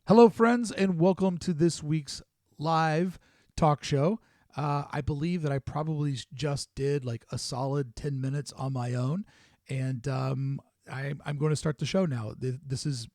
Hello, friends, and welcome to this week's live talk show. I believe that I probably just did like a solid 10 minutes on my own, and I'm going to start the show now. This is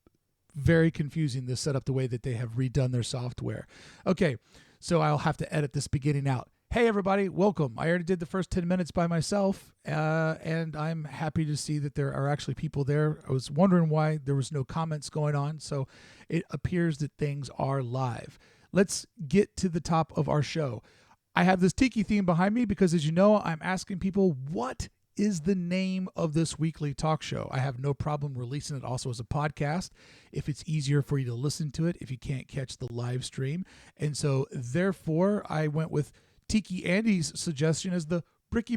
very confusing, this setup, the way that they have redone their software. Okay, so I'll have to edit this beginning out. Hey, everybody, welcome. I already did the first 10 minutes by myself, and I'm happy to see that there are actually people there. I was wondering why there was no comments going on, so it appears that things are live. Let's get to the top of our show. I have this tiki theme behind me because, as you know, I'm asking people, what is the name of this weekly talk show? I have no problem releasing it also as a podcast if it's easier for you to listen to it if you can't catch the live stream. And so, therefore, I went with Tiki Andy's suggestion as the Brickey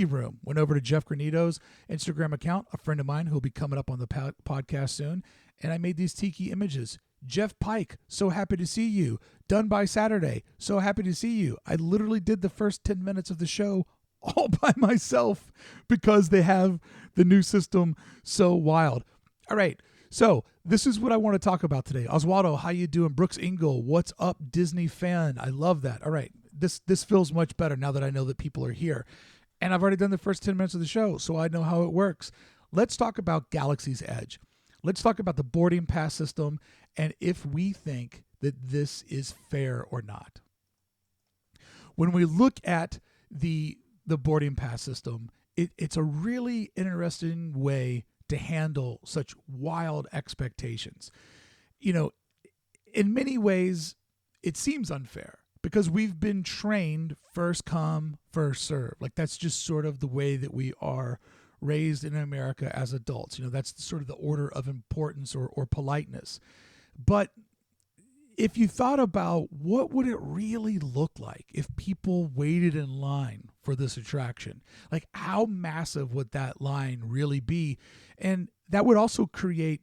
Room. Went over to Jeff Granito's Instagram account, a friend of mine who will be coming up on the podcast soon, and I made these tiki images. Jeff Pike, so happy to see you. Done by Saturday, so happy to see you. I literally did the first 10 minutes of the show all by myself because they have the new system so wild. All right, so this is what I want to talk about today. Oswaldo, how you doing? Brooks Engel, what's up, Disney fan? I love that. All right, this feels much better now that I know that people are here. And I've already done the first 10 minutes of the show, so I know how it works. Let's talk about Galaxy's Edge. Let's talk about the boarding pass system and if we think that this is fair or not. When we look at the boarding pass system, it's a really interesting way to handle such wild expectations. You know, in many ways, it seems unfair because we've been trained first come, first serve. Like that's just sort of the way that we are raised in America as adults. You know, that's sort of the order of importance or politeness. But if you thought about what would it really look like if people waited in line for this attraction, like how massive would that line really be? And that would also create,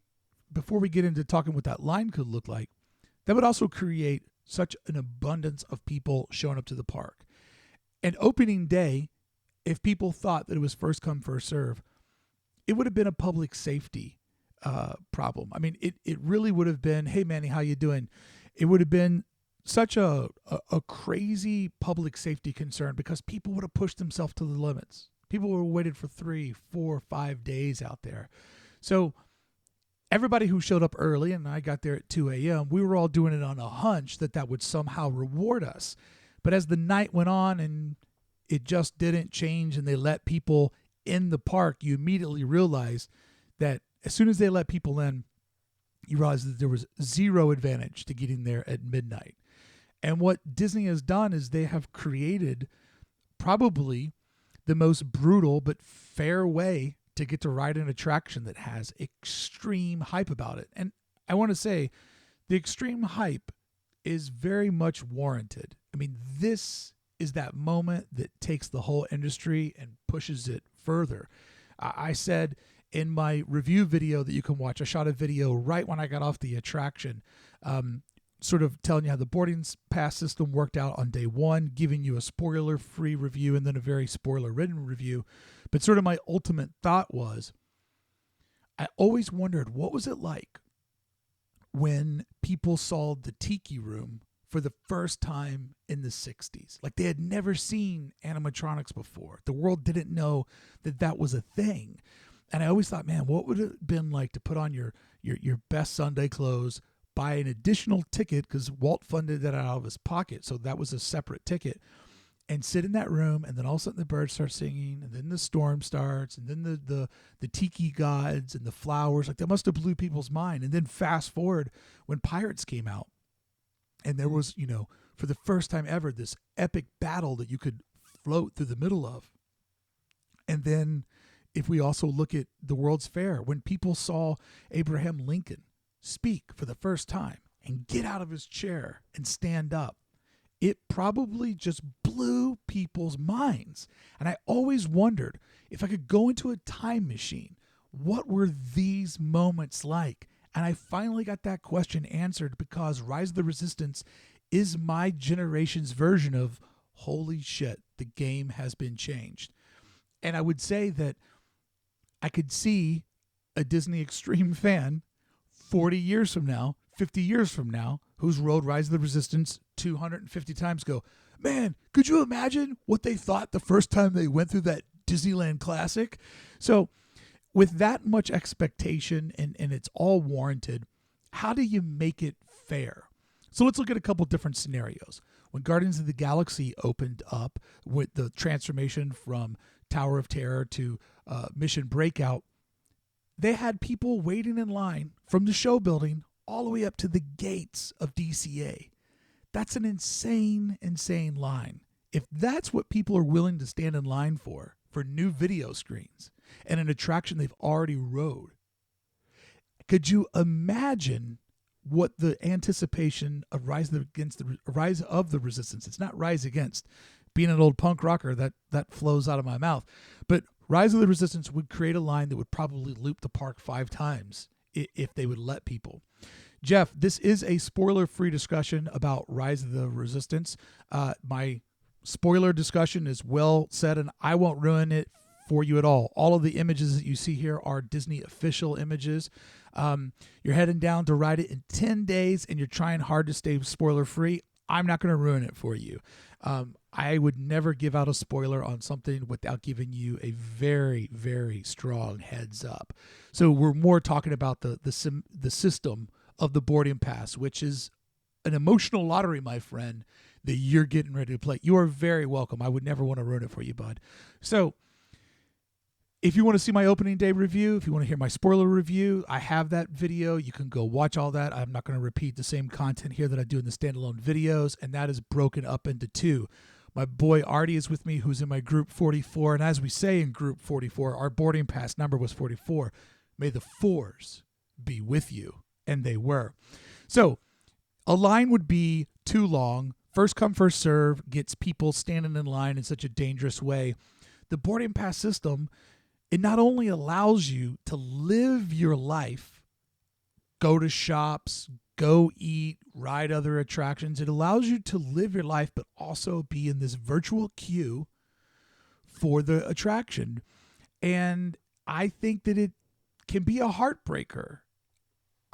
before we get into talking what that line could look like, that would also create such an abundance of people showing up to the park. And opening day, if people thought that it was first come, first serve, it would have been a public safety problem. I mean, it really would have been, hey, Manny, how you doing? It would have been such a crazy public safety concern because people would have pushed themselves to the limits. People would have waited for 3, 4, 5 days out there. So everybody who showed up early, and I got there at 2 a.m., we were all doing it on a hunch that would somehow reward us. But as the night went on and it just didn't change and they let people in the park, you immediately realize that as soon as they let people in, you realize that there was zero advantage to getting there at midnight. And what Disney has done is they have created probably the most brutal but fair way to get to ride an attraction that has extreme hype about it. And I want to say the extreme hype is very much warranted. I mean, this is that moment that takes the whole industry and pushes it further. I said in my review video that you can watch, I shot a video right when I got off the attraction, sort of telling you how the boarding pass system worked out on day one, giving you a spoiler-free review and then a very spoiler-ridden review. But sort of my ultimate thought was, I always wondered, what was it like when people saw the Tiki Room for the first time in the 60s? Like they had never seen animatronics before. The world didn't know that was a thing. And I always thought, man, what would it have been like to put on your best Sunday clothes, buy an additional ticket because Walt funded that out of his pocket, so that was a separate ticket, and sit in that room, and then all of a sudden the birds start singing, and then the storm starts, and then the tiki gods and the flowers, like that must have blew people's mind. And then fast forward when Pirates came out, and there was, you know, for the first time ever, this epic battle that you could float through the middle of. And then if we also look at the World's Fair, when people saw Abraham Lincoln speak for the first time and get out of his chair and stand up, it probably just blew people's minds. And I always wondered, if I could go into a time machine, what were these moments like? And I finally got that question answered because Rise of the Resistance is my generation's version of, holy shit, the game has been changed. And I would say that I could see a Disney Extreme fan 40 years from now, 50 years from now, who's rode Rise of the Resistance 250 times, go, man, could you imagine what they thought the first time they went through that Disneyland classic? So with that much expectation, and it's all warranted, how do you make it fair? So let's look at a couple different scenarios. When Guardians of the Galaxy opened up with the transformation from Tower of Terror to Mission Breakout, they had people waiting in line from the show building all the way up to the gates of DCA. That's an insane, insane line. If that's what people are willing to stand in line for new video screens and an attraction they've already rode, could you imagine what the anticipation of Rise of the Resistance? It's not Rise Against. Being an old punk rocker, that flows out of my mouth. But Rise of the Resistance would create a line that would probably loop the park 5 times if they would let people. Jeff, this is a spoiler-free discussion about Rise of the Resistance. My spoiler discussion is well said, and I won't ruin it for you at all. All of the images that you see here are Disney official images. You're heading down to ride it in 10 days, and you're trying hard to stay spoiler-free. I'm not going to ruin it for you. I would never give out a spoiler on something without giving you a very, very strong heads up. So we're more talking about the system of the boarding pass, which is an emotional lottery, my friend, that you're getting ready to play. You are very welcome. I would never want to ruin it for you, bud. So if you want to see my opening day review, if you want to hear my spoiler review, I have that video. You can go watch all that. I'm not going to repeat the same content here that I do in the standalone videos, and that is broken up into 2. My boy Artie is with me, who's in my group 44, and as we say in group 44, our boarding pass number was 44. May the 4s be with you, and they were. So a line would be too long. First come, first serve gets people standing in line in such a dangerous way. The boarding pass system, it not only allows you to live your life, go to shops, go eat, ride other attractions. It allows you to live your life, but also be in this virtual queue for the attraction. And I think that it can be a heartbreaker.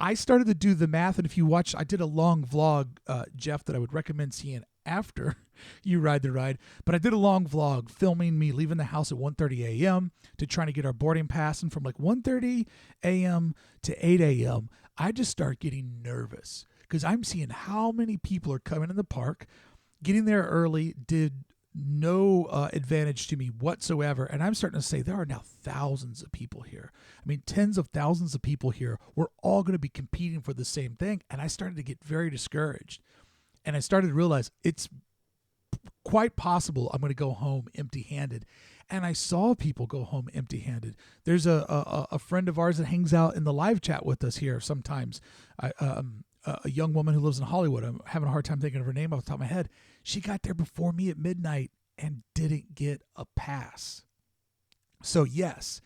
I started to do the math, and if you watch, I did a long vlog, Jeff, that I would recommend seeing after you ride the ride. But I did a long vlog filming me leaving the house at 1:30 a.m. to trying to get our boarding pass. And from like 1:30 a.m. to 8 a.m., I just start getting nervous because I'm seeing how many people are coming in the park. Getting there early did no advantage to me whatsoever. And I'm starting to say there are now thousands of people here. I mean, tens of thousands of people here. We're all going to be competing for the same thing. And I started to get very discouraged. And I started to realize it's quite possible I'm going to go home empty-handed. And I saw people go home empty-handed. There's a friend of ours that hangs out in the live chat with us here sometimes. A young woman who lives in Hollywood. I'm having a hard time thinking of her name off the top of my head. She got there before me at midnight and didn't get a pass. So yes,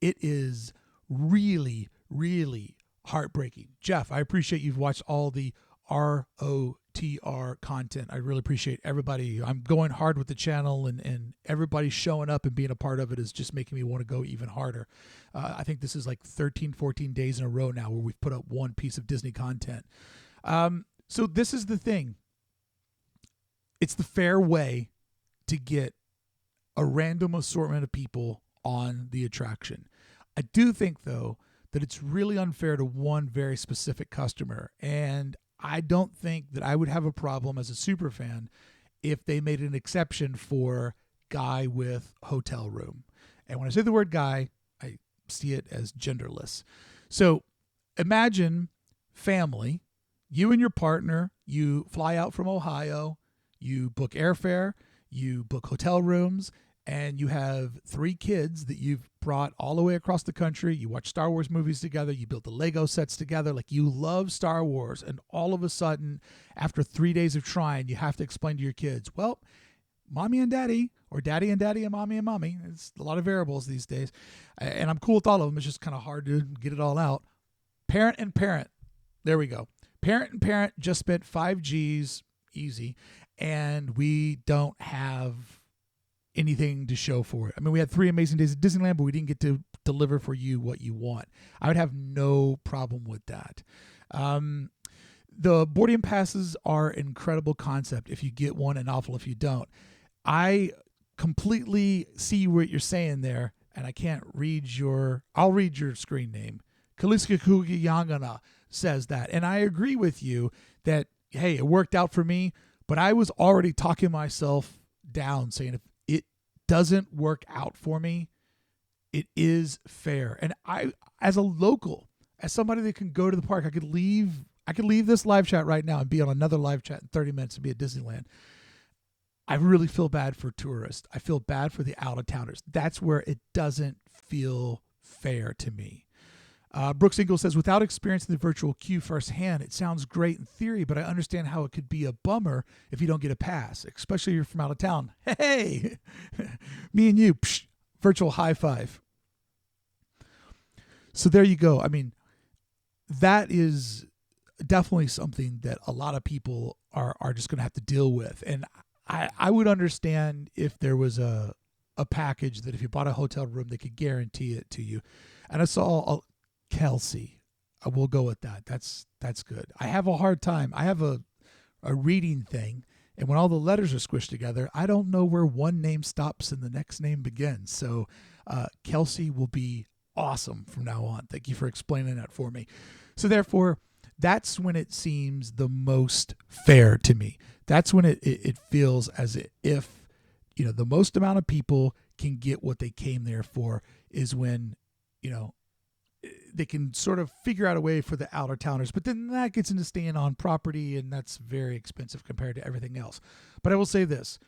it is really, really heartbreaking. Jeff, I appreciate you've watched all the ROTR content. I really appreciate everybody. I'm going hard with the channel, and everybody showing up and being a part of it is just making me want to go even harder. I think this is like 13, 14 days in a row now where we've put up one piece of Disney content. So this is the thing. It's the fair way to get a random assortment of people on the attraction. I do think, though, that it's really unfair to one very specific customer, and I don't think that I would have a problem as a super fan if they made an exception for guy with hotel room. And when I say the word guy, I see it as genderless. So imagine family, you and your partner, you fly out from Ohio, you book airfare, you book hotel rooms, and you have 3 kids that you've brought all the way across the country. You watch Star Wars movies together. You built the Lego sets together. Like, you love Star Wars. And all of a sudden, after 3 days of trying, you have to explain to your kids, well, mommy and daddy, or daddy and mommy and mommy. It's a lot of variables these days. And I'm cool with all of them. It's just kind of hard to get it all out. Parent and parent. There we go. Parent and parent just spent 5 G's, easy. And we don't have anything to show for it. I mean, we had 3 amazing days at Disneyland, but we didn't get to deliver for you what you want. I would have no problem with that. The boarding passes are an incredible concept if you get one, and awful if you don't. I completely see what you're saying there, and I can't read I'll read your screen name. Kaliska Kugi Yangana says that, and I agree with you that, hey, it worked out for me, but I was already talking myself down, saying if it doesn't work out for me, it is fair. And I, as a local, as somebody that can go to the park, I could leave this live chat right now and be on another live chat in 30 minutes and be at Disneyland. I really feel bad for tourists. I feel bad for the out-of-towners. That's where it doesn't feel fair to me. Brooks Ingle says, without experiencing the virtual queue firsthand, it sounds great in theory, but I understand how it could be a bummer if you don't get a pass, especially if you're from out of town. Hey, me and you, virtual high five. So there you go. I mean, that is definitely something that a lot of people are just going to have to deal with. And I would understand if there was a package that if you bought a hotel room, they could guarantee it to you. And I saw Kelsey. I will go with that. That's good. I have a hard time. I have a reading thing, and when all the letters are squished together, I don't know where one name stops and the next name begins. So Kelsey will be awesome from now on. Thank you for explaining that for me. So therefore, that's when it seems the most fair to me. That's when it feels as if, the most amount of people can get what they came there for, is when, they can sort of figure out a way for the outer-towners. But then that gets into staying on property, and that's very expensive compared to everything else. But I will say this.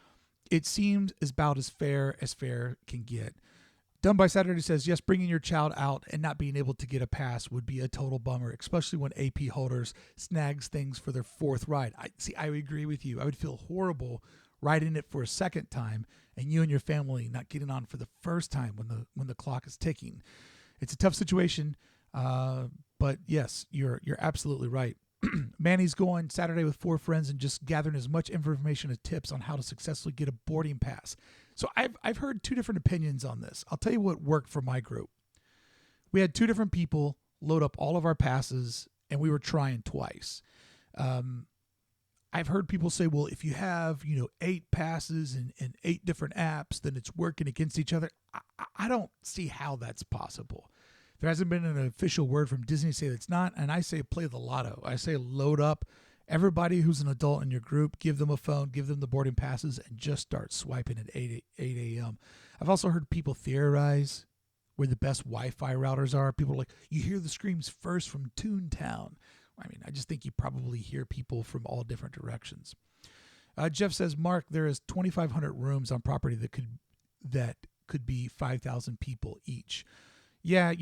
It seemed about as fair can get. Done by Saturday says, yes, bringing your child out and not being able to get a pass would be a total bummer, especially when AP holders snags things for their fourth ride. I agree with you. I would feel horrible riding it for a second time and you and your family not getting on for the first time when the clock is ticking. It's a tough situation, but yes, you're absolutely right. Manny's going Saturday with 4 friends and just gathering as much information as tips on how to successfully get a boarding pass. So I've heard 2 different opinions on this. I'll tell you what worked for my group. We had 2 different people load up all of our passes, and we were trying twice. I've heard people say, well, if you have 8 passes and 8 different apps, then it's working against each other. I don't see how that's possible. There hasn't been an official word from Disney say it's not, and I say play the lotto. I say load up everybody who's an adult in your group, give them a phone, give them the boarding passes, and just start swiping at 8 a.m. I've also heard people theorize where the best Wi-Fi routers are. People are like, you hear the screams first from Toontown. I mean, I just think you probably hear people from all different directions. Jeff says, Mark, there is 2,500 rooms on property that could be 5,000 people each. Yeah,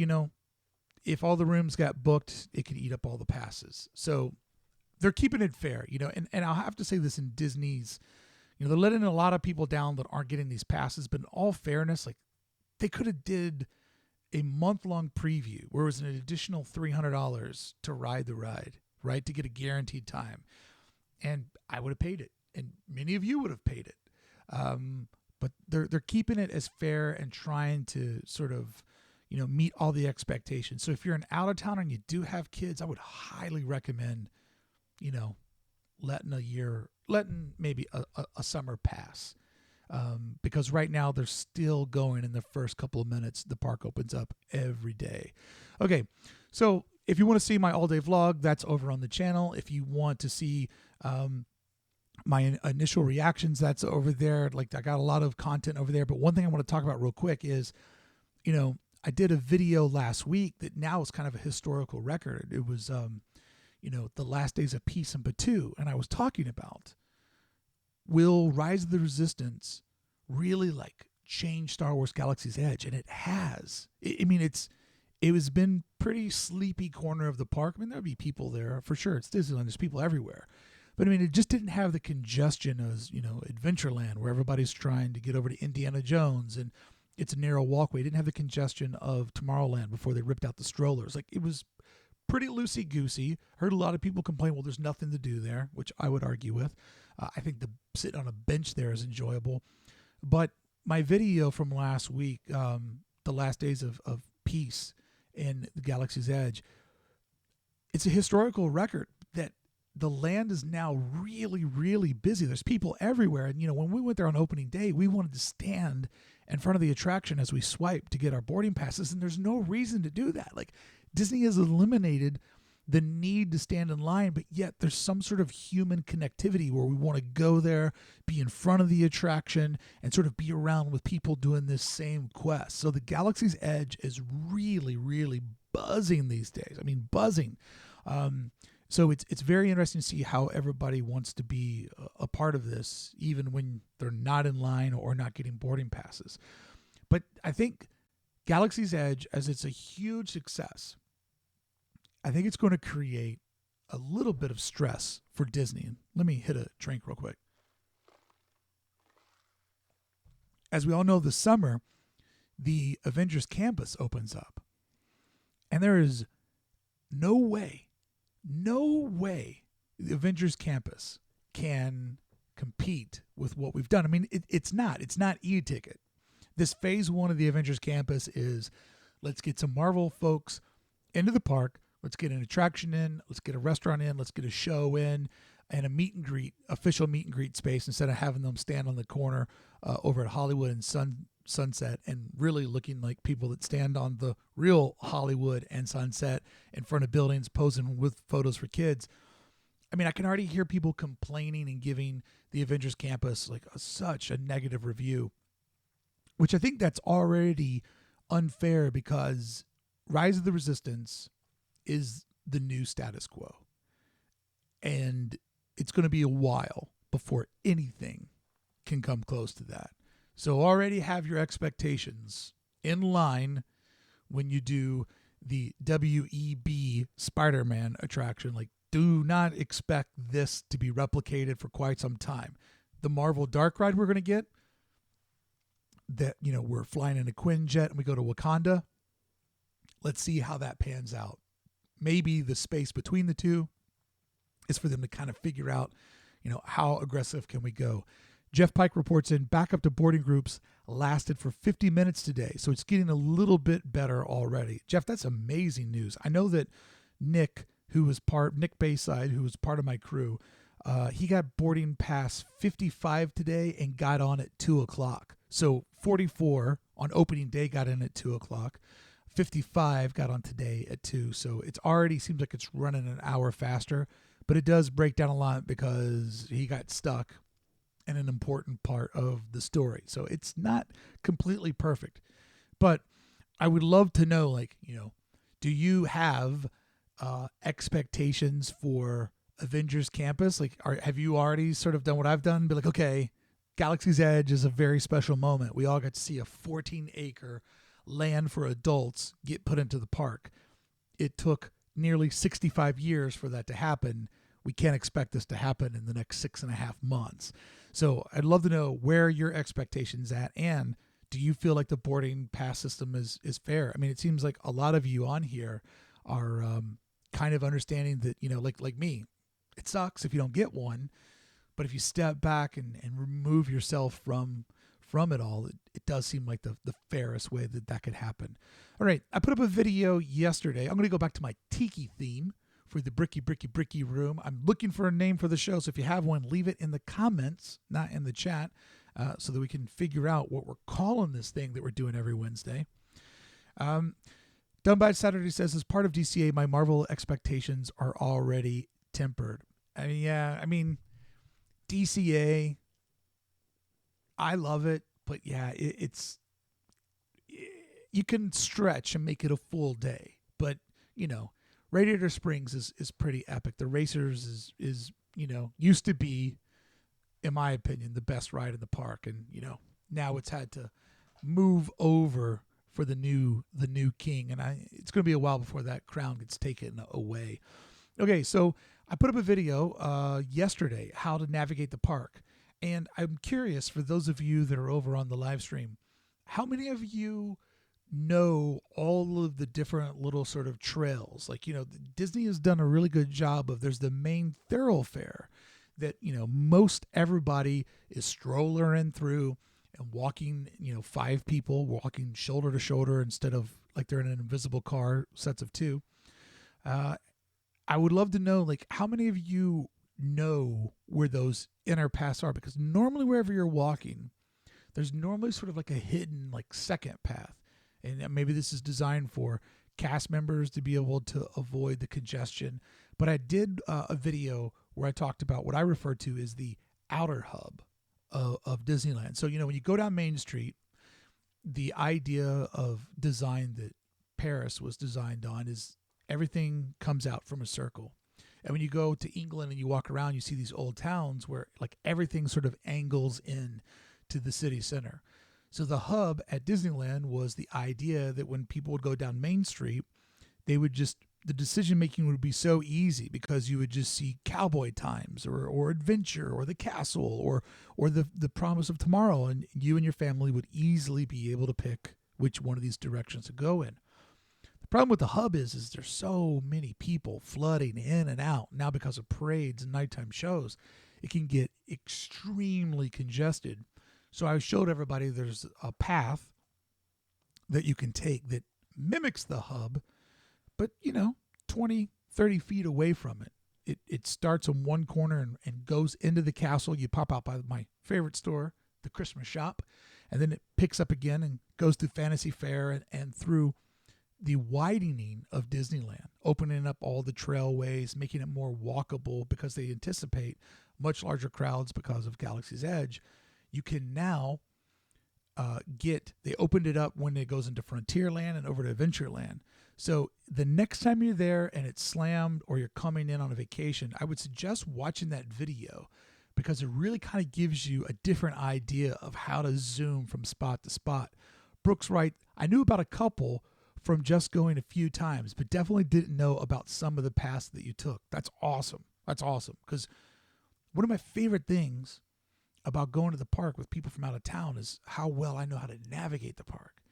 if all the rooms got booked, it could eat up all the passes. So they're keeping it fair, and I'll have to say this in Disney's, they're letting a lot of people down that aren't getting these passes, but in all fairness, like they could have did a month-long preview where it was an additional $300 to ride the ride, right, to get a guaranteed time. And I would have paid it, and many of you would have paid it. But they're keeping it as fair and trying to sort of, meet all the expectations. So if you're an out-of-towner and you do have kids, I would highly recommend, letting maybe a summer pass. Because right now they're still going in the first couple of minutes. The park opens up every day. Okay, so if you want to see my all-day vlog, that's over on the channel. If you want to see my initial reactions, that's over there. Like, I got a lot of content over there. But one thing I want to talk about real quick is, I did a video last week that now is kind of a historical record. It was, the last days of peace in Batuu. And I was talking about, will Rise of the Resistance really change Star Wars Galaxy's Edge? And it has. It has been pretty sleepy corner of the park. I mean, there'll be people there for sure. It's Disneyland. There's people everywhere. But it just didn't have the congestion as, Adventureland, where everybody's trying to get over to Indiana Jones and it's a narrow walkway. It didn't have the congestion of Tomorrowland before they ripped out the strollers. It was pretty loosey-goosey. Heard a lot of people complain, well, there's nothing to do there, which I would argue with. I think the sitting on a bench there is enjoyable. But my video from last week, the last days of peace in the Galaxy's Edge, it's a historical record that the land is now really, really busy. There's people everywhere. And, when we went there on opening day, we wanted to stand in front of the attraction as we swipe to get our boarding passes. And there's no reason to do that. Like, Disney has eliminated the need to stand in line, but yet there's some sort of human connectivity where we want to go there, be in front of the attraction, and sort of be around with people doing this same quest. So the Galaxy's Edge is really, really buzzing these days. I mean, buzzing. So it's very interesting to see how everybody wants to be a part of this, even when they're not in line or not getting boarding passes. But I think Galaxy's Edge, as it's a huge success, I think it's going to create a little bit of stress for Disney. And let me hit a drink real quick. As we all know, this summer, the Avengers campus opens up. And there is no way the Avengers campus can compete with what we've done. I mean, it's not e-ticket. This phase 1 of the Avengers campus is, let's get some Marvel folks into the park. Let's get an attraction in. Let's get a restaurant in. Let's get a show in, and a meet and greet, official meet and greet space, instead of having them stand on the corner over at Hollywood and Sunset and really looking like people that stand on the real Hollywood and Sunset in front of buildings posing with photos for kids. I mean, I can already hear people complaining and giving the Avengers campus like such a negative review, which I think that's already unfair, because Rise of the Resistance is the new status quo. And it's going to be a while before anything can come close to that. So already have your expectations in line when you do the WEB Spider-Man attraction. Like, do not expect this to be replicated for quite some time. The Marvel Dark Ride we're going to get, that, we're flying in a Quinjet and we go to Wakanda. Let's see how that pans out. Maybe the space between the two is for them to kind of figure out, how aggressive can we go. Jeff Pike reports in, backup to boarding groups lasted for 50 minutes today. So it's getting a little bit better already. Jeff, that's amazing news. I know that Nick Bayside, who was part of my crew, he got boarding pass 55 today and got on at 2:00. So 44 on opening day got in at 2:00. 55 got on today at 2. So it's already seems like it's running an hour faster, but it does break down a lot because he got stuck in an important part of the story. So it's not completely perfect, but I would love to know, do you have expectations for Avengers Campus? Like, have you already sort of done what I've done? Be like, okay, Galaxy's Edge is a very special moment. We all got to see a 14-acre land for adults get put into the park. It took nearly 65 years for that to happen. We can't expect this to happen in the next 6.5 months. So I'd love to know where your expectations at, and do you feel like the boarding pass system is fair? I mean, it seems like a lot of you on here are kind of understanding that, like me, it sucks if you don't get one, but if you step back and remove yourself from it all, it does seem like the fairest way that could happen. All right, I put up a video yesterday. I'm going to go back to my tiki theme for the Brickey room. I'm looking for a name for the show, so if you have one, leave it in the comments, not in the chat, so that we can figure out what we're calling this thing that we're doing every Wednesday. Done by Saturday says, as part of DCA, my Marvel expectations are already tempered. I mean, DCA, I love it, but yeah, it's you can stretch and make it a full day, but Radiator Springs is pretty epic. The Racers is used to be, in my opinion, the best ride in the park, and now it's had to move over for the new king, and it's going to be a while before that crown gets taken away. Okay, so I put up a video yesterday how to navigate the park, and I'm curious, for those of you that are over on the live stream, how many of you know all of the different little sort of trails? Like, Disney has done a really good job of, there's the main thoroughfare that, most everybody is strolling through and walking, 5 people walking shoulder to shoulder instead of like they're in an invisible car, sets of 2. I would love to know, like, how many of you know where those inner paths are? Because normally wherever you're walking, there's normally sort of like a hidden, like, second path. And maybe this is designed for cast members to be able to avoid the congestion. But I did a video where I talked about what I refer to as the outer hub of Disneyland. So, when you go down Main Street, the idea of design that Paris was designed on is everything comes out from a circle. And when you go to England and you walk around, you see these old towns where like everything sort of angles in to the city center. So the hub at Disneyland was the idea that when people would go down Main Street, the decision making would be so easy because you would just see Cowboy Times or Adventure or the Castle or the Promise of Tomorrow, and you and your family would easily be able to pick which one of these directions to go in. The problem with the hub is there's so many people flooding in and out now because of parades and nighttime shows. It can get extremely congested. So I showed everybody there's a path that you can take that mimics the hub, but 20, 30 feet away from it. It starts on one corner and goes into the castle. You pop out by my favorite store, the Christmas shop, and then it picks up again and goes through Fantasy Fair and through the widening of Disneyland, opening up all the trailways, making it more walkable because they anticipate much larger crowds because of Galaxy's Edge. You can now they opened it up when it goes into Frontierland and over to Adventureland. So the next time you're there and it's slammed or you're coming in on a vacation, I would suggest watching that video because it really kind of gives you a different idea of how to zoom from spot to spot. Brooks right, I knew about a couple from just going a few times, but definitely didn't know about some of the paths that you took. That's awesome. That's awesome because one of my favorite things about going to the park with people from out of town is how well I know how to navigate the park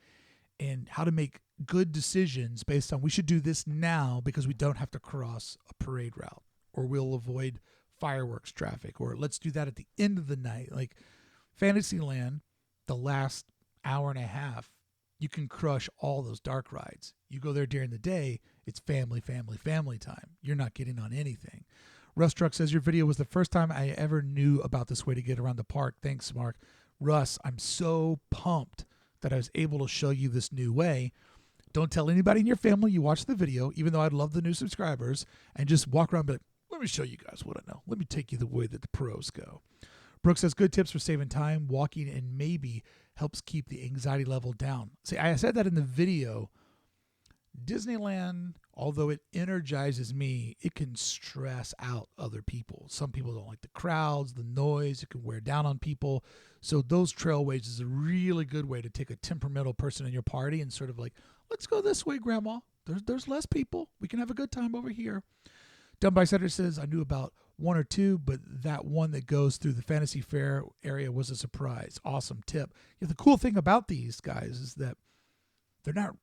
and how to make good decisions based on we should do this now because we don't have to cross a parade route or we'll avoid fireworks traffic or let's do that at the end of the night. Like Fantasyland, the last hour and a half, you can crush all those dark rides. You go there during the day, it's family time. You're not getting on anything. Russ Truck says your video was the first time I ever knew about this way to get around the park. Thanks, Mark. Russ, I'm so pumped that I was able to show you this new way. Don't tell anybody in your family you watched the video, even though I'd love the new subscribers, and just walk around and be like, let me show you guys what I know. Let me take you the way that the pros go. Brooks says good tips for saving time, walking, and maybe helps keep the anxiety level down. See, I said that in the video. Disneyland, although it energizes me, it can stress out other people. Some people don't like the crowds, the noise. It can wear down on people. So those trailways is a really good way to take a temperamental person in your party and sort of like, let's go this way, Grandma. There's less people. We can have a good time over here. Dumb Bisetter says, I knew about one or two, but that one that goes through the Fantasy Fair area was a surprise. Awesome tip. The cool thing about these guys is that they're not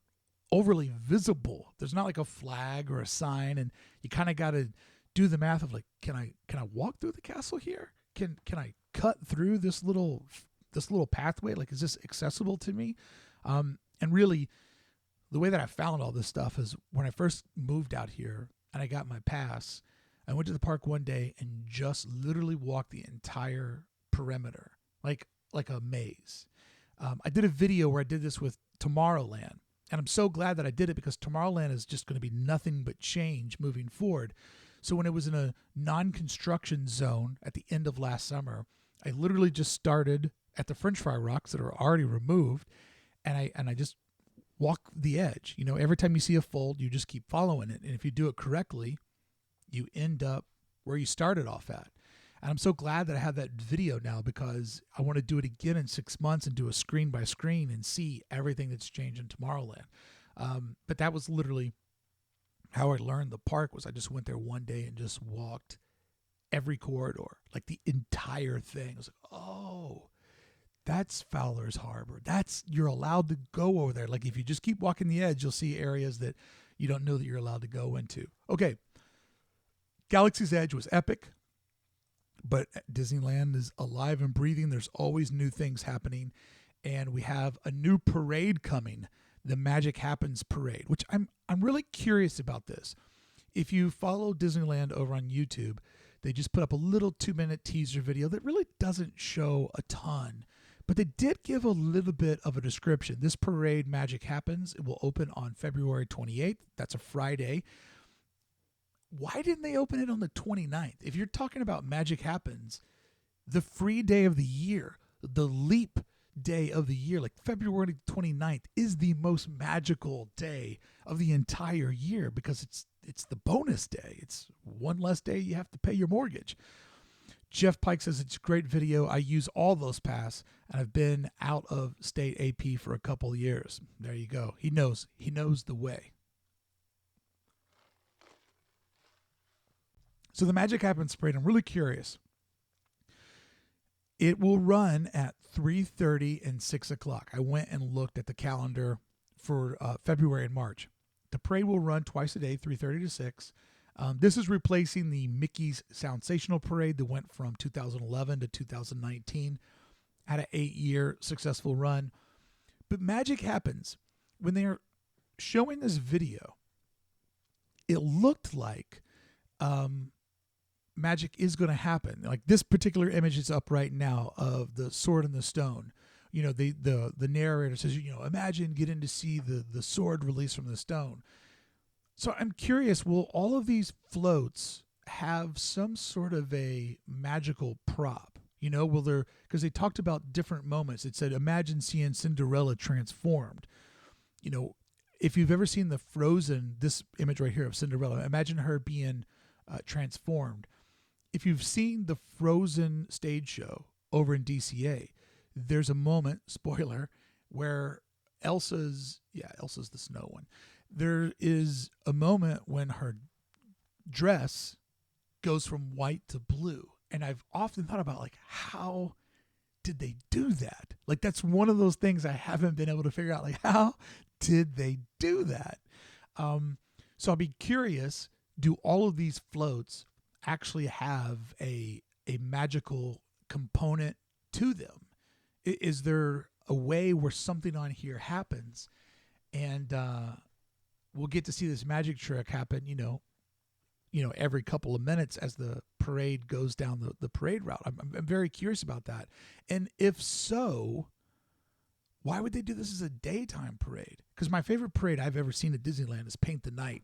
overly visible. There's not like a flag or a sign, and you kind of got to do the math of like, can I walk through the castle here? Can I cut through this little pathway? Like, is this accessible to me? And really, the way that I found all this stuff is when I first moved out here and I got my pass, I went to the park one day and just literally walked the entire perimeter, like a maze. I did a video where I did this with Tomorrowland. And I'm so glad that I did it because Tomorrowland is just going to be nothing but change moving forward. So when it was in a non-construction zone at the end of last summer, I literally just started at the French fry rocks that are already removed, and I just walk the edge. Every time you see a fold, you just keep following it. And if you do it correctly, you end up where you started off at. And I'm so glad that I have that video now because I want to do it again in 6 months and do a screen by screen and see everything that's changed in Tomorrowland. But that was literally how I learned the park. Was I just went there one day and just walked every corridor, like the entire thing. I was like, oh, that's Fowler's Harbor. You're allowed to go over there. Like if you just keep walking the edge, you'll see areas that you don't know that you're allowed to go into. Okay. Galaxy's Edge was epic. But Disneyland is alive and breathing. There's always new things happening. And we have a new parade coming, the Magic Happens Parade, which I'm really curious about this. if you follow Disneyland over on YouTube, they just put up a little 2-minute teaser video that really doesn't show a ton, but they did give a little bit of a description. This parade, Magic Happens, it will open on February 28th. That's a Friday. Why didn't they open it on the 29th? If you're talking about Magic Happens, the free day of the year, the leap day of the year, like February 29th is the most magical day of the entire year because it's the bonus day. It's one less day you have to pay your mortgage. Jeff Pike says it's a great video. I use all those pass and I've been out of state AP for a couple of years. There you go. He knows the way. So the Magic Happens parade, I'm really curious. It will run at 3:30 and 6 o'clock. I went and looked at the calendar for February and March. The parade will run twice a day, 3:30 to 6. This is replacing the Mickey's Soundsational parade that went from 2011 to 2019. Had an 8-year successful run. But Magic Happens, when they're showing this video, it looked like magic is going to happen. Like this particular image is up right now of the sword and the stone. You know, the narrator says, you know, imagine getting to see the sword released from the stone. So I'm curious, will all of these floats have some sort of a magical prop? You know, will there, because they talked about different moments. It said, imagine seeing Cinderella transformed. You know, if you've ever seen the Frozen, this image right here of Cinderella, imagine her being transformed. If you've seen the Frozen stage show over in DCA, there's a moment, spoiler, where Elsa's the snow one. There is a moment when her dress goes from white to blue. And I've often thought about, like, how did they do that? Like, that's one of those things I haven't been able to figure out. Like, how did they do that? So I'll be curious, do all of these floats actually have a magical component to them? Is there a way where something on here happens and we'll get to see this magic trick happen, you know, every couple of minutes as the parade goes down the parade route? I'm very curious about that. And if so, why would they do this as a daytime parade? Because my favorite parade I've ever seen at Disneyland is Paint the Night.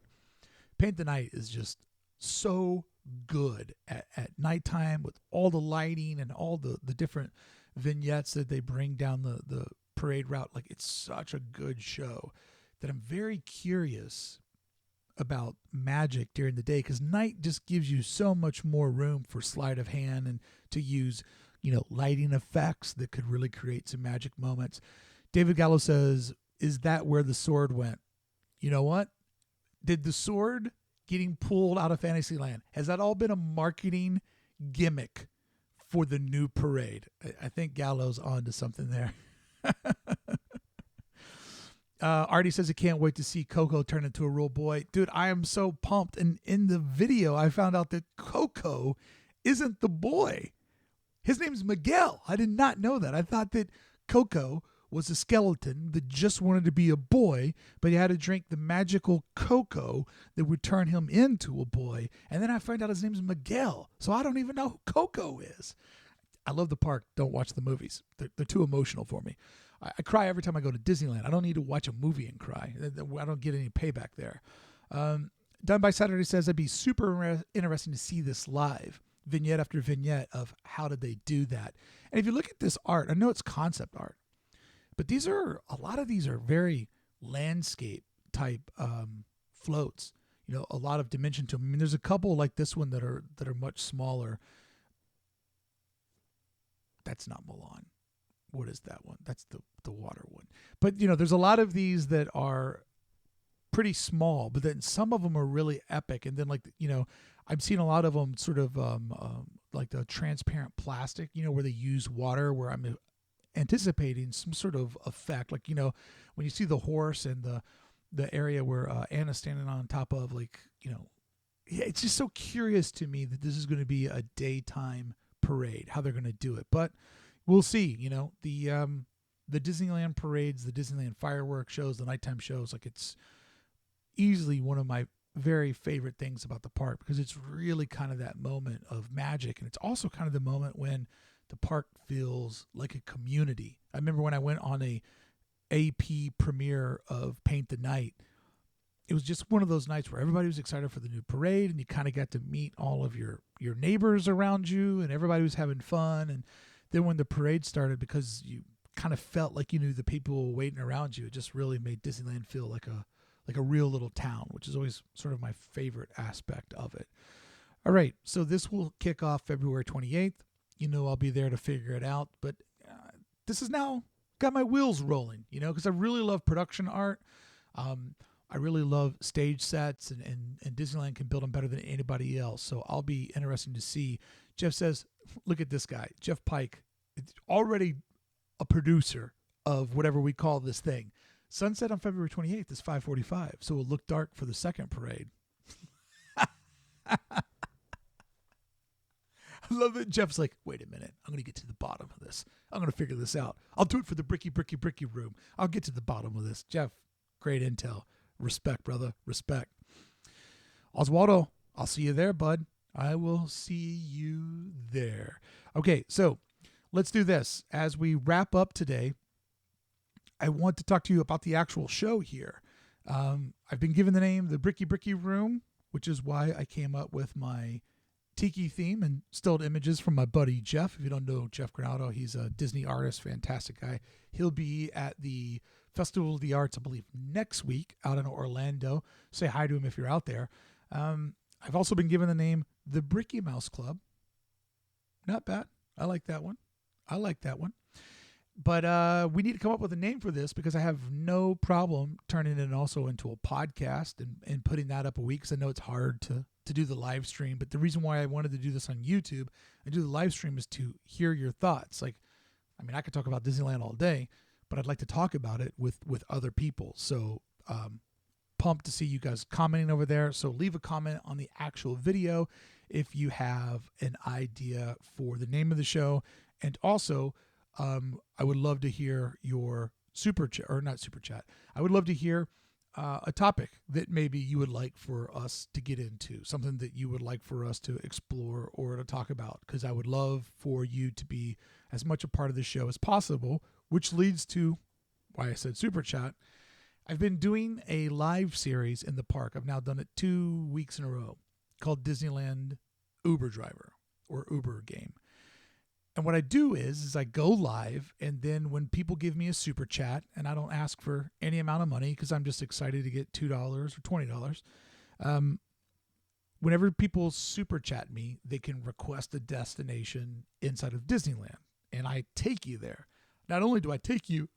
Paint the Night is just so good at nighttime with all the lighting and all the different vignettes that they bring down the parade route. Like, it's such a good show that I'm very curious about magic during the day, because night just gives you so much more room for sleight of hand and to use, you know, lighting effects that could really create some magic moments. David Gallo says, is that where the sword went? You know what? Did the sword getting pulled out of Fantasyland, has that all been a marketing gimmick for the new parade? I think Gallo's on to something there. Artie says he can't wait to see Coco turn into a real boy. Dude, I am so pumped. And in the video, I found out that Coco isn't the boy. His name's Miguel. I did not know that. I thought that Coco was a skeleton that just wanted to be a boy, but he had to drink the magical cocoa that would turn him into a boy. And then I find out his name's Miguel. So I don't even know who Coco is. I love the park. Don't watch the movies. They're too emotional for me. I cry every time I go to Disneyland. I don't need to watch a movie and cry. I don't get any payback there. Done by Saturday says it'd be super interesting to see this live, vignette after vignette of how did they do that. And if you look at this art, I know it's concept art, but a lot of these are very landscape type floats. You know, a lot of dimension to them. I mean, there's a couple like this one that are much smaller. That's not Milan. What is that one? That's the water one. But, you know, there's a lot of these that are pretty small, but then some of them are really epic. And then, like, you know, I've seen a lot of them sort of like the transparent plastic, you know, where they use water, where I'm anticipating some sort of effect. Like, you know, when you see the horse and the area where Anna's standing on top of, like, you know, yeah, it's just so curious to me that this is going to be a daytime parade, how they're going to do it. But we'll see. You know, the Disneyland parades, the Disneyland fireworks shows, the nighttime shows, like, it's easily one of my very favorite things about the park because it's really kind of that moment of magic. And it's also kind of the moment when the park feels like a community. I remember when I went on a AP premiere of Paint the Night, it was just one of those nights where everybody was excited for the new parade and you kind of got to meet all of your neighbors around you and everybody was having fun. And then when the parade started, because you kind of felt like you knew the people waiting around you, it just really made Disneyland feel like a real little town, which is always sort of my favorite aspect of it. All right, so this will kick off February 28th. You know I'll be there to figure it out, but this has now got my wheels rolling, because I really love production art. I really love stage sets, and Disneyland can build them better than anybody else. So I'll be interested to see. Jeff says, look at this guy, Jeff Pike, already a producer of whatever we call this thing. Sunset on February 28th is 5:45, so it'll look dark for the second parade. I love it. Jeff's like, wait a minute, I'm going to get to the bottom of this. I'm going to figure this out. I'll do it for the Brickey room. I'll get to the bottom of this. Jeff, great intel. Respect, brother. Respect. Oswaldo, I'll see you there, bud. I will see you there. Okay, so let's do this. As we wrap up today, I want to talk to you about the actual show here. I've been given the name the Brickey Room, which is why I came up with my tiki theme and stilled images from my buddy Jeff. If you don't know Jeff Granado, he's a Disney artist, fantastic guy. He'll be at the Festival of the Arts, I believe, next week out in Orlando. Say hi to him if you're out there. I've also been given the name the Brickey Mouse Club. Not bad. I like that one. But we need to come up with a name for this because I have no problem turning it also into a podcast and putting that up a week because I know it's hard to do the live stream. But the reason why I wanted to do this on YouTube and do the live stream is to hear your thoughts. Like, I mean, I could talk about Disneyland all day, but I'd like to talk about it with other people. So pumped to see you guys commenting over there. So leave a comment on the actual video if you have an idea for the name of the show. And also, I would love to hear your super chat, or not super chat. I would love to hear a topic that maybe you would like for us to get into, something that you would like for us to explore or to talk about, because I would love for you to be as much a part of the show as possible, which leads to why I said super chat. I've been doing a live series in the park. I've now done it 2 weeks in a row called Disneyland Uber Driver or Uber Game. And what I do is I go live, and then when people give me a super chat, and I don't ask for any amount of money because I'm just excited to get $2 or $20, whenever people super chat me, they can request a destination inside of Disneyland, and I take you there. Not only do I take you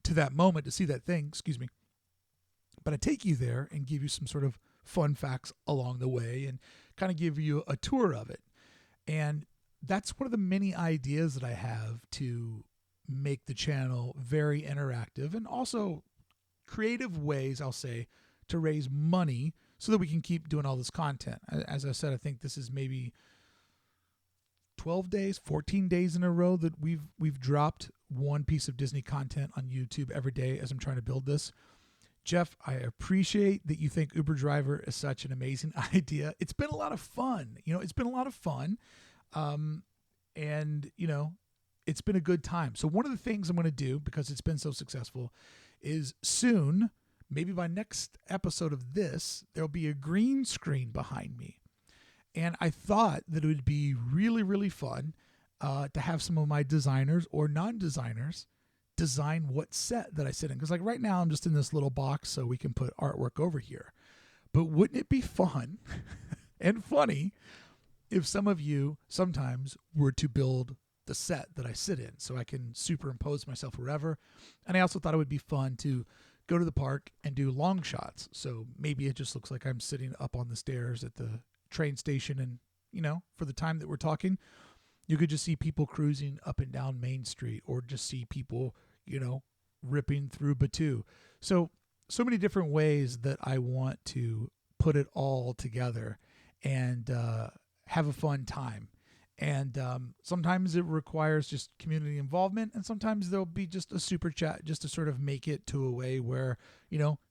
to that moment to see that thing, but I take you there and give you some sort of fun facts along the way and kind of give you a tour of it. And that's one of the many ideas that I have to make the channel very interactive and also creative ways, I'll say, to raise money so that we can keep doing all this content. As I said, I think this is maybe 12 days, 14 days in a row that we've dropped one piece of Disney content on YouTube every day as I'm trying to build this. Jeff, I appreciate that you think Uber Driver is such an amazing idea. It's been a lot of fun. And it's been a good time. So one of the things I'm going to do, because it's been so successful, is soon, maybe by next episode of this, there'll be a green screen behind me. And I thought that it would be really, really fun to have some of my designers or non-designers design what set that I sit in. Because like right now, I'm just in this little box so we can put artwork over here. But wouldn't it be fun and funny if some of you sometimes were to build the set that I sit in so I can superimpose myself wherever? And I also thought it would be fun to go to the park and do long shots. So maybe it just looks like I'm sitting up on the stairs at the train station, and for the time that we're talking, you could just see people cruising up and down Main Street, or just see people, ripping through Batuu. So many different ways that I want to put it all together and have a fun time. And sometimes it requires just community involvement, and sometimes there'll be just a super chat just to sort of make it to a way where,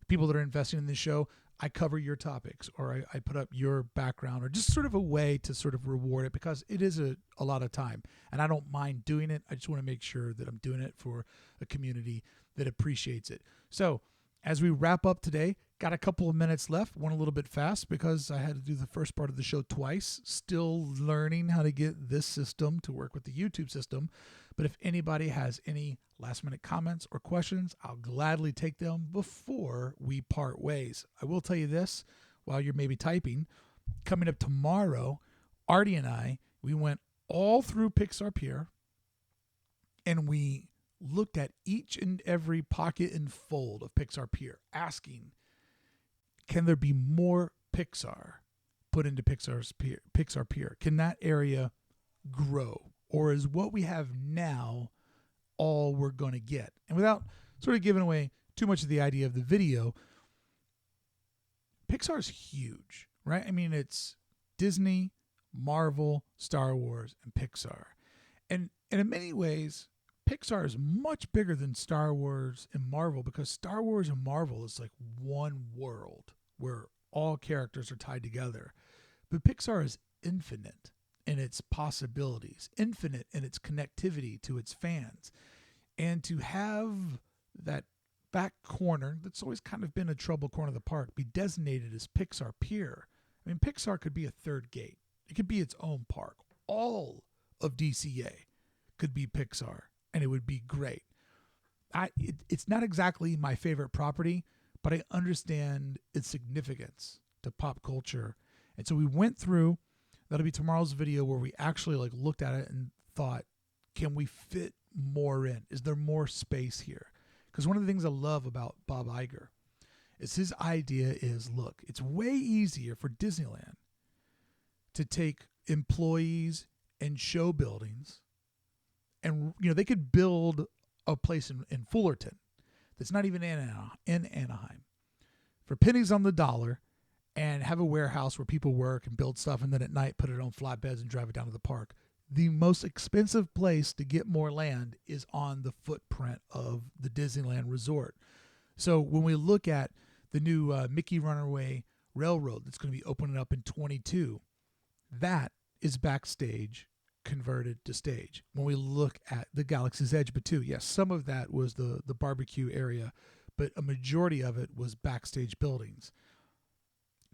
people that are investing in the show I cover your topics, or I put up your background, or just sort of a way to sort of reward it, because it is a lot of time and I don't mind doing it. I just want to make sure that I'm doing it for a community that appreciates it. So as we wrap up today, got a couple of minutes left, went a little bit fast because I had to do the first part of the show twice, still learning how to get this system to work with the YouTube system. But if anybody has any last minute comments or questions, I'll gladly take them before we part ways. I will tell you this while you're maybe typing. Coming up tomorrow, Artie and I, we went all through Pixar Pier and we looked at each and every pocket and fold of Pixar Pier, asking, can there be more Pixar put into Pixar Pier? Can that area grow? Or is what we have now all we're going to get? And without sort of giving away too much of the idea of the video, Pixar's huge, right? I mean, it's Disney, Marvel, Star Wars, and Pixar. And in many ways, Pixar is much bigger than Star Wars and Marvel, because Star Wars and Marvel is like one world where all characters are tied together. But Pixar is infinite in its possibilities, infinite in its connectivity to its fans. And to have that back corner that's always kind of been a trouble corner of the park be designated as Pixar Pier. I mean, Pixar could be a third gate. It could be its own park. All of DCA could be Pixar, and it would be great. It's not exactly my favorite property, but I understand its significance to pop culture. And so we went through. That'll be tomorrow's video, where we actually like looked at it and thought, can we fit more in? Is there more space here? Because one of the things I love about Bob Iger is his idea is, look, it's way easier for Disneyland to take employees and show buildings, and they could build a place in Fullerton that's not even in Anaheim for pennies on the dollar, and have a warehouse where people work and build stuff, and then at night put it on flatbeds and drive it down to the park. The most expensive place to get more land is on the footprint of the Disneyland Resort. So when we look at the new Mickey Runaway Railroad that's going to be opening up in 22, that is backstage converted to stage. When we look at the Galaxy's Edge Batuu, yes, some of that was the barbecue area, but a majority of it was backstage buildings.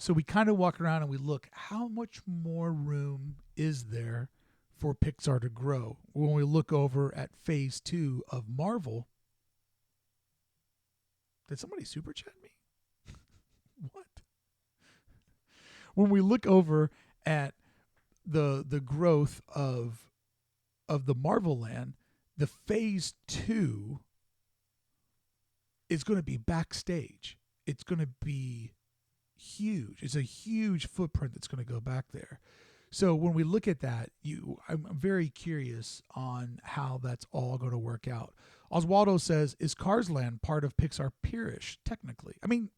So we kind of walk around and we look, how much more room is there for Pixar to grow? When we look over at phase 2 of Marvel, did somebody super chat me? What? When we look over at the growth of the Marvel land, the phase 2 is going to be backstage. It's going to be huge. It's a huge footprint that's going to go back there. So when we look at that, I'm very curious on how that's all going to work out. Oswaldo says, is Cars Land part of Pixar Pierish? Technically. I mean,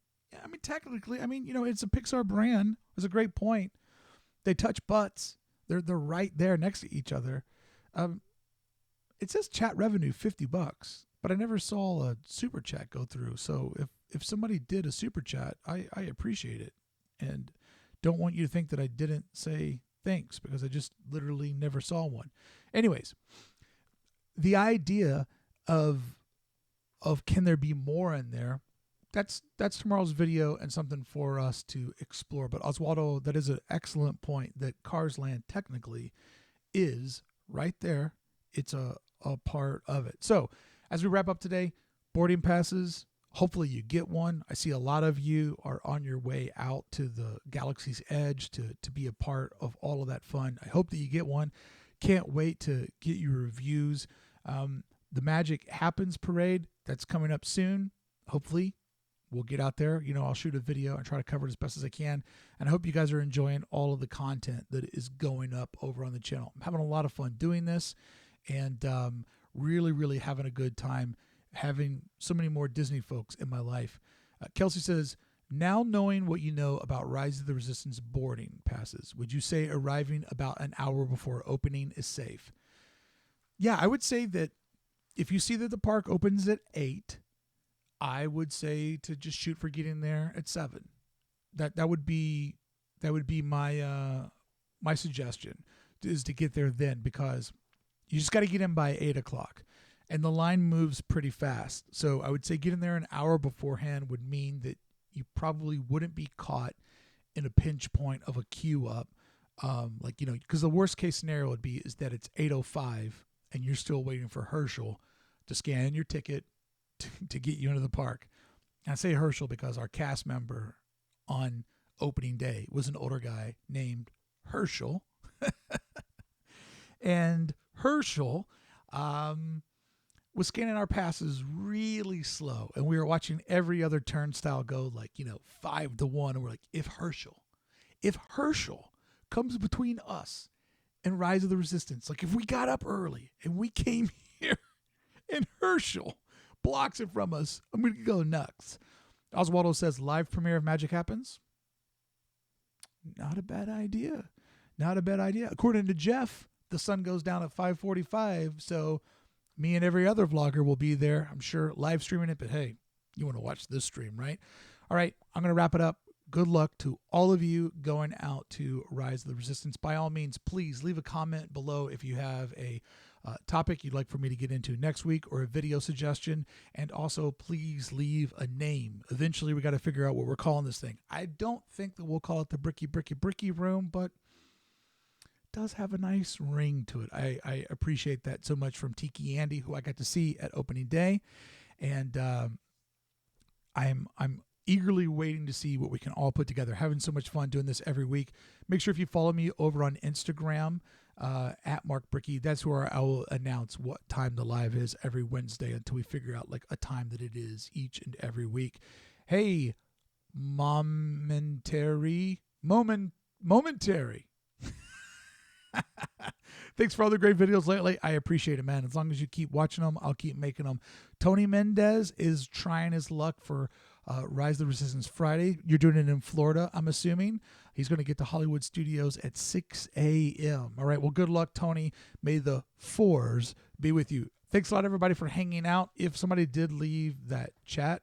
technically, it's a Pixar brand. It's a great point. They touch butts. They're right there next to each other. It says chat revenue $50, but I never saw a super chat go through. So if somebody did a super chat, I appreciate it, and don't want you to think that I didn't say thanks, because I just literally never saw one. Anyways, the idea of can there be more in there? That's tomorrow's video and something for us to explore. But Oswaldo, that is an excellent point, that Cars Land technically is right there. It's a part of it. So as we wrap up today, boarding passes, hopefully you get one. I see a lot of you are on your way out to the Galaxy's Edge to be a part of all of that fun. I hope that you get one. Can't wait to get your reviews. The Magic Happens Parade, that's coming up soon. Hopefully we'll get out there. I'll shoot a video and try to cover it as best as I can. And I hope you guys are enjoying all of the content that is going up over on the channel. I'm having a lot of fun doing this, and really, really having a good time having so many more Disney folks in my life. Kelsey says, now knowing what you know about Rise of the Resistance boarding passes, would you say arriving about an hour before opening is safe? Yeah, I would say that if you see that the park opens at 8, I would say to just shoot for getting there at 7. that would be my suggestion, is to get there then, because you just got to get in by 8 o'clock, and the line moves pretty fast. So I would say getting there an hour beforehand would mean that you probably wouldn't be caught in a pinch point of a queue up. Because the worst case scenario would be is that it's 8:05 and you're still waiting for Herschel to scan your ticket to get you into the park. And I say Herschel because our cast member on opening day was an older guy named Herschel. And Herschel was scanning our passes really slow. And we were watching every other turnstile go 5-1. And we're like, if Herschel comes between us and Rise of the Resistance, like if we got up early and we came here and Herschel blocks it from us, I'm going to go nuts. Oswaldo says, live premiere of Magic Happens. Not a bad idea. According to Jeff, the sun goes down at 5:45, so me and every other vlogger will be there, I'm sure, live streaming it. But hey, you want to watch this stream, right? All right, I'm going to wrap it up. Good luck to all of you going out to Rise of the Resistance. By all means, please leave a comment below if you have a topic you'd like for me to get into next week, or a video suggestion. And also, please leave a name. Eventually, we got to figure out what we're calling this thing. I don't think that we'll call it the Brickey Room, but it does have a nice ring to it. I appreciate that so much from Tiki Andy, who I got to see at opening day. And I'm eagerly waiting to see what we can all put together. Having so much fun doing this every week. Make sure if you follow me over on Instagram, at Mark Brickey, that's where I will announce what time the live is every Wednesday until we figure out like a time that it is each and every week. Hey, momentary. Thanks for all the great videos lately. I appreciate it, man. As long as you keep watching them, I'll keep making them. Tony Mendez is trying his luck for Rise of the Resistance Friday. You're doing it in Florida, I'm assuming. He's going to get to Hollywood Studios at 6 a.m. All right, well, good luck, Tony. May the fours be with you. Thanks a lot, everybody, for hanging out. If somebody did leave that chat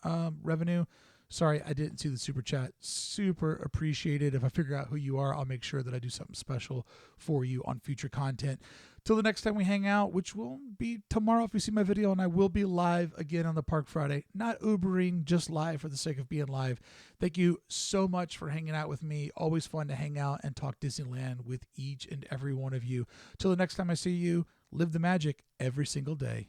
revenue, sorry, I didn't see the super chat. Super appreciated. If I figure out who you are, I'll make sure that I do something special for you on future content. Till the next time we hang out, which will be tomorrow if you see my video, and I will be live again on the Park Friday. Not Ubering, just live for the sake of being live. Thank you so much for hanging out with me. Always fun to hang out and talk Disneyland with each and every one of you. Till the next time I see you, live the magic every single day.